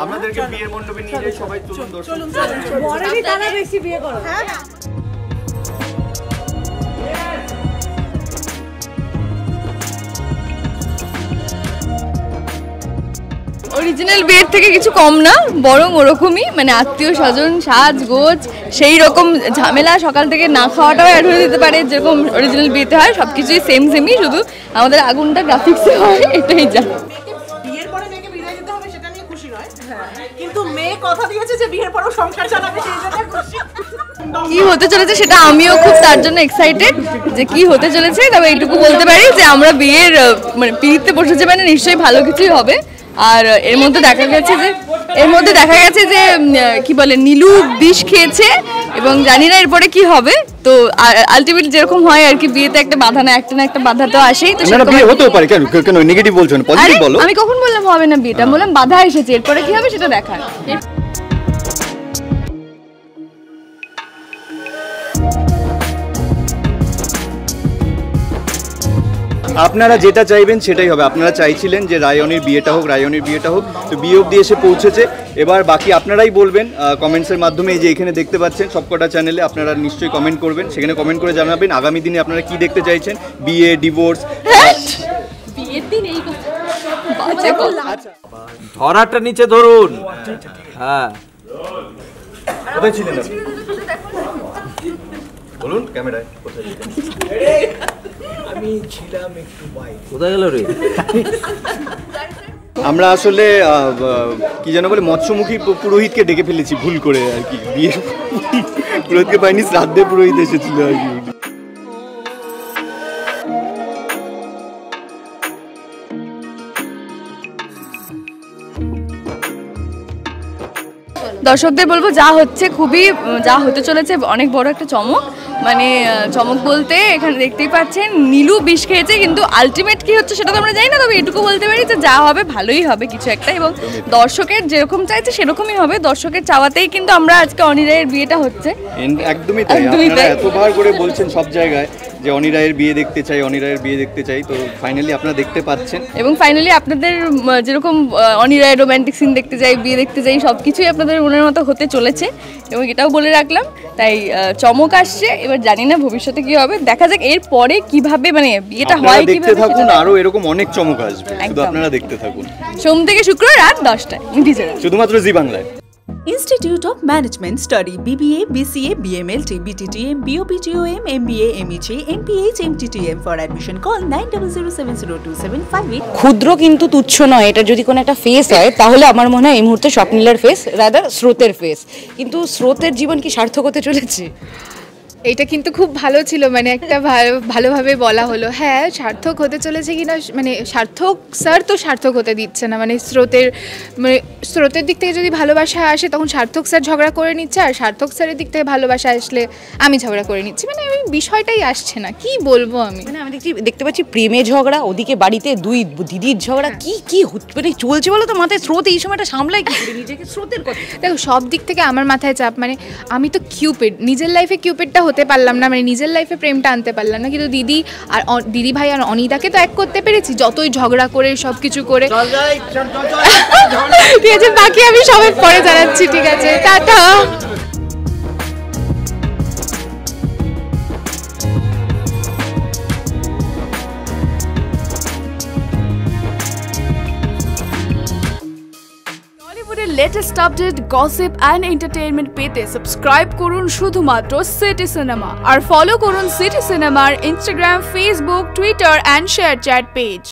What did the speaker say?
আপনাদেরকে বিয়ের মণ্ডপে নিয়ে যাই, সবাই চলুন দর্শক। বরেরই তারা বেশি বিয়ে করে। অরিজিনাল বিয়ের থেকে কিছু কম না, বরং ওরকমই, মানে আত্মীয় স্বজন, সাজগোজ, সেই রকম ঝামেলা, সকাল থেকে না খাওয়াটাও অ্যাড হয়ে যেতে পারে যেরকম অরিজিনাল বিয়েতে হয়। সব কিছুই সেমই, শুধু আমাদের আগুনটা গ্রাফিক্সে হয়, এটাই যা। বিয়ের পরে মেয়েকে বিদায় দিতে হবে সেটা নিয়ে খুশি নয়, কিন্তু মেয়ে কথা দিয়েছে যে বিয়ের পরেও সংসার চালাবে, সেই জন্য খুশি। কি হতে চলেছে সেটা আমিও খুব তার জন্য এক্সাইটেড যে কি হতে চলেছে। তবে এইটুকু বলতে পারি যে আমরা বিয়ের মানে পিড়িতে বসেছি মানে নিশ্চয়ই ভালো কিছুই হবে। আর এর মধ্যে দেখা গেছে যে কি বলে নীলু বিষ খেয়েছে, এবং জানি না এরপরে কি হবে। তো আলটিমেটলি যেরকম হয় আর কি, বিয়েতে একটা বাধা না একটা বাধা তো আসেই। তো না বিয়ে হতেও পারে, কেন নেগেটিভ বলছো না, পজিটিভ বলো। আমি কখন বললাম হবে না বিয়েটা, বললাম বাধা এসেছে, এরপরে কি হবে সেটা দেখার। আপনারা যেটা চাইবেন সেটাই হবে। আপনারা চাইছিলেন যে রায়নের বিয়েটা হোক, তো বিয়ে অবধি এসে পৌঁছেছে। এবার বাকি আপনারাই বলবেন কমেন্টসের মাধ্যমে। এই যে এখানে দেখতে পাচ্ছেন সবকটা চ্যানেলে আপনারা নিশ্চয়ই কমেন্ট করবেন, সেখানে কমেন্ট করে জানাবেন আগামী দিনে আপনারা কি দেখতে চাইছেন, বিয়ে, ডিভোর্স। বিয়ের দিন এই ধরাটা নিচে ধরুন। হ্যাঁ, কোথায় ছিলেন আপনি? বলুন ক্যামেরায় কোথায় ছিলেন? আমি ছিলাম একটু বাইরে। কোথায় গেল রে? আমরা আসলে কি যেন বলে মৎস্যমুখী পুরোহিতকে ডেকে ফেলেছি ভুল করে আর কি। বিয়ে পুরোহিতকে পাইনি, শ্রাদ্ধে পুরোহিত এসেছিল আর কি। দর্শকদের বলবো যা হতে চলেছে অনেক বড় একটা চমক। মানে চমক বলতে এখানে দেখতেই পাচ্ছেন নীলু বিষ খেয়েছে, কিন্তু আলটিমেট কি হচ্ছে সেটা তো আমরা জানি না। তবে এটুকু বলতে পারি যে যা হবে ভালোই হবে কিছু একটা, এবং দর্শকের যেরকম চাইছে সেরকমই হবে। দর্শকের চাওয়াতেই কিন্তু আমরা আজকে অনি রায়ের বিয়েটা হচ্ছে। একদমই তাই, আপনারা এতবার করে বলছেন সব জায়গায় যে অনি রায়ের বিয়ে দেখতে চাই, তো ফাইনালি আপনারা দেখতে পাচ্ছেন। এবং ফাইনালি আপনাদের যেরকম অনি রায়ের রোম্যান্টিক সিন দেখতে চাই, বিয়ে দেখতে চাই, সব কিছুই আপনাদের মনের মতো হতে চলেছে, এবং এটাও বলে রাখলাম। তাই চমক আসছে, এবার জানি না ভবিষ্যতে কি হবে, দেখা যাক এর পরে কিভাবে মানে বিয়েটা হয়। দেখতে থাকুন, আরো এরকম অনেক চমক আসবে, শুধু আপনারা দেখতে থাকুন। সোম থেকে শুক্র রাত 10টায় শুধুমাত্র জি বাংলায়। Institute of Management Study BBA, BCA, BMLT, BTTM, BOPTOM, MBA, MEG, MPH, MTTM. For admission call 90070275. ক্ষুদ্র কিন্তু তুচ্ছ নয়, এটা যদি কোনো একটা ফেস হয় তাহলে আমার মনে হয় এই মুহূর্তে স্বপ্নিলার ফেস রাদার স্রোতের ফেস। কিন্তু স্রোতের জীবন কি সার্থক হতে চলেছে? এটা কিন্তু খুব ভালো ছিল, মানে একটা ভালোভাবে বলা হলো। হ্যাঁ, সার্থক হতে চলেছে কিনা, মানে সার্থক স্যার তো সার্থক হতে দিচ্ছে না। মানে স্রোতের দিক থেকে যদি ভালোবাসা আসে তখন সার্থক স্যার ঝগড়া করে নিচ্ছে, আর সার্থক স্যারের দিক থেকে ভালোবাসা আসলে আমি ঝগড়া করে নিচ্ছি। মানে ওই বিষয়টাই আসছে না, কি বলবো আমি। মানে আমি দেখতে পাচ্ছি প্রেমে ঝগড়া, ওদিকে বাড়িতে দুই দিদির ঝগড়া, কি মানে চলছে বলো তো? মাথায় স্রোত এই সময়টা সামলায় কি করে নিজেকে? স্রোতের কথা দেখো, সব দিক থেকে আমার মাথায় চাপ। মানে আমি তো কিউপিড, নিজের লাইফে কিউপিডটা হতে পারলাম না, মানে নিজের লাইফে প্রেমটা আনতে পারলাম না, কিন্তু দিদি ভাই আর অনিদাকে তো এক করতে পেরেছি, যতই ঝগড়া করে সব কিছু করে। ঠিক আছে, বাকি আমি সবাই পরে জানাচ্ছি। ঠিক আছে, tata. Latest update, gossip and entertainment পেতে সাবস্ক্রাইব করুন শুধুমাত্র সিটি সিনেমা, আর ফলো করুন সিটি সিনেমার Instagram, Facebook, Twitter and share chat page.